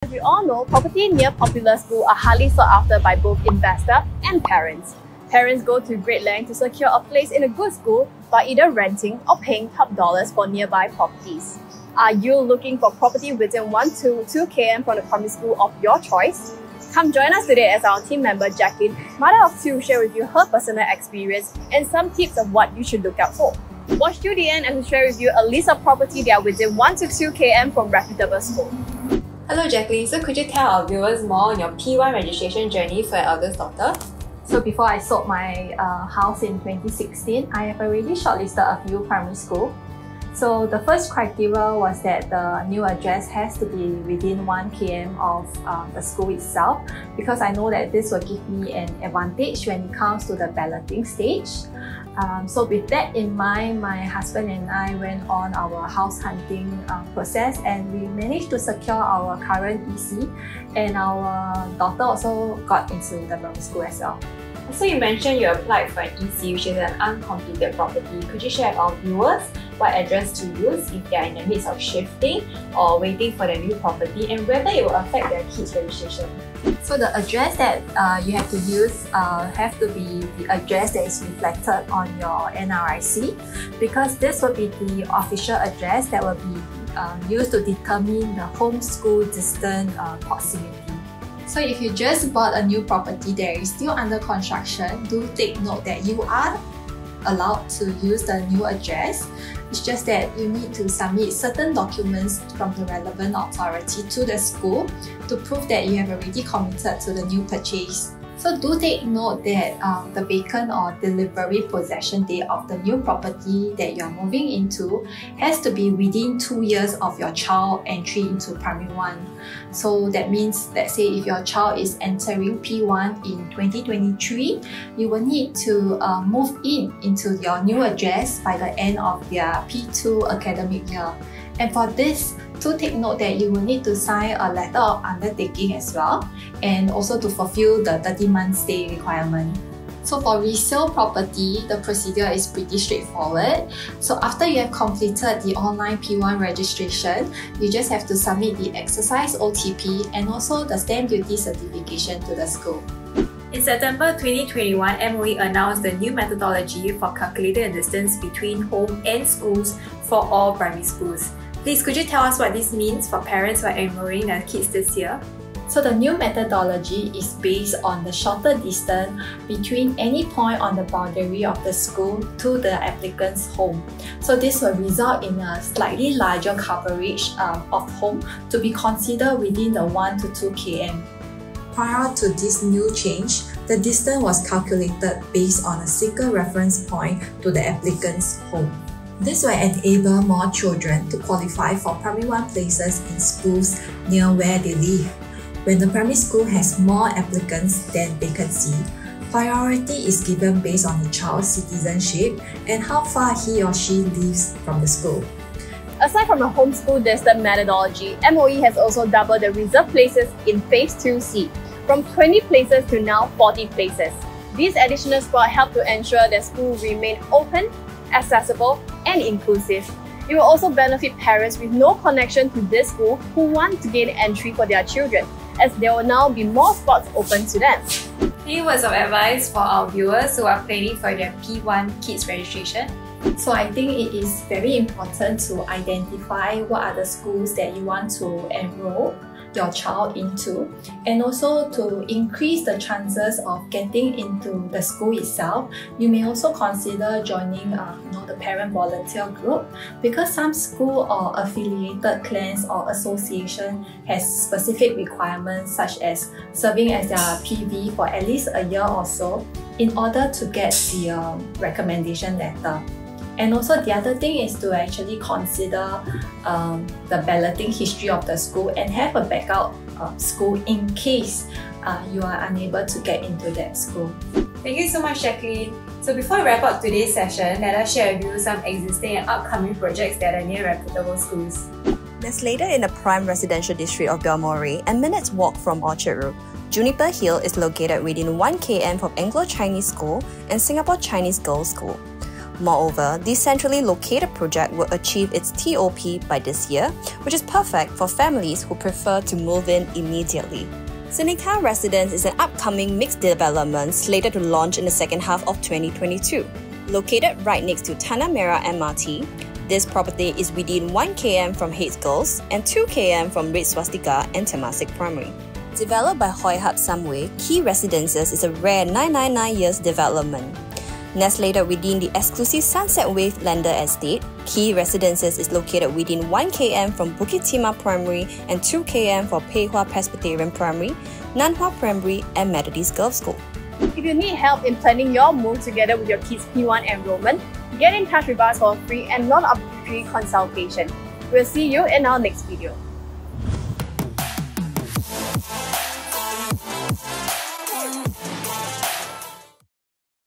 As we all know, property near popular schools are highly sought after by both investors and parents. Parents go to great lengths to secure a place in a good school by either renting or paying top dollars for nearby properties. Are you looking for property within 1 to 2 km from the primary school of your choice? Come join us today as our team member Jacqueline, mother of two, share with you her personal experience and some tips of what you should look out for. Watch till the end as we share with you a list of property that are within 1 to 2 km from reputable schools. Hello Jacqueline, so could you tell our viewers more on your P1 registration journey for your eldest daughter? So before I sold my house in 2016, I have already shortlisted a few primary schools. So the first criteria was that the new address has to be within 1 km of the school itself, because I know that this will give me an advantage when it comes to the balloting stage. So with that in mind, my husband and I went on our house hunting process, and we managed to secure our current EC, and our daughter also got into the primary school as well. So you mentioned you applied for an EC, which is an uncompleted property. Could you share with our viewers what address to use if they are in the midst of shifting or waiting for their new property, and whether it will affect their kids' registration? So the address that you have to use have to be the address that is reflected on your NRIC, because this will be the official address that will be used to determine the homeschool distance proximity. So if you just bought a new property that is still under construction, do take note that you are allowed to use the new address. It's just that you need to submit certain documents from the relevant authority to the school to prove that you have already committed to the new purchase. So do take note that the vacant or delivery possession date of the new property that you are moving into has to be within 2 years of your child entry into primary 1. So that means, let's say if your child is entering P1 in 2023, you will need to move into your new address by the end of their P2 academic year. And for this, to take note that you will need to sign a letter of undertaking as well, and also to fulfill the 30-month stay requirement. So for resale property, the procedure is pretty straightforward. So after you have completed the online P1 registration, you just have to submit the exercise OTP and also the stamp duty certification to the school. In September 2021, MOE announced the new methodology for calculating the distance between home and schools for all primary schools. Please, could you tell us what this means for parents who are enrolling their kids this year? So the new methodology is based on the shorter distance between any point on the boundary of the school to the applicant's home. So this will result in a slightly larger coverage of home to be considered within the 1 to 2 km. Prior to this new change, the distance was calculated based on a single reference point to the applicant's home. This will enable more children to qualify for primary 1 places in schools near where they live. When the primary school has more applicants than vacancy, priority is given based on the child's citizenship and how far he or she lives from the school. Aside from the homeschool distance methodology, MOE has also doubled the reserved places in Phase 2C, from 20 places to now 40 places. These additional spots help to ensure that schools remain open, accessible, and inclusive. It will also benefit parents with no connection to this school who want to gain entry for their children, as there will now be more spots open to them. Any words of advice for our viewers who are planning for their P1 kids registration? So I think it is very important to identify what are the schools that you want to enroll your child into, and also to increase the chances of getting into the school itself. You may also consider joining the parent volunteer group, because some school or affiliated clans or association has specific requirements such as serving as their PV for at least a year or so in order to get the recommendation letter. And also the other thing is to actually consider the balloting history of the school and have a backup school in case you are unable to get into that school. Thank you so much, Jacqueline. So before we wrap up today's session, let us share with you some existing and upcoming projects that are near reputable schools. Located in the prime residential district of Belmore and minutes walk from Orchard Road, Juniper Hill is located within 1 km from Anglo-Chinese School and Singapore Chinese Girls' School. Moreover, the centrally located project will achieve its TOP by this year, which is perfect for families who prefer to move in immediately. Seneca Residence is an upcoming mixed development slated to launch in the second half of 2022. Located right next to Tanah Merah MRT, this property is within 1 km from Heights Girls and 2 km from Red Swastika and Temasek Primary. Developed by Hoi Hub Samway, Key Residences is a rare 999 years development. Nestlated within the exclusive Sunset Wave Lander Estate, Key Residences is located within 1 km from Bukit Timah Primary and 2 km for Pei Hwa Presbyterian Primary, Nan Hua Primary and Methodist Girls' School. If you need help in planning your move together with your kids' P1 enrollment, get in touch with us for a free and non-obligatory consultation. We'll see you in our next video.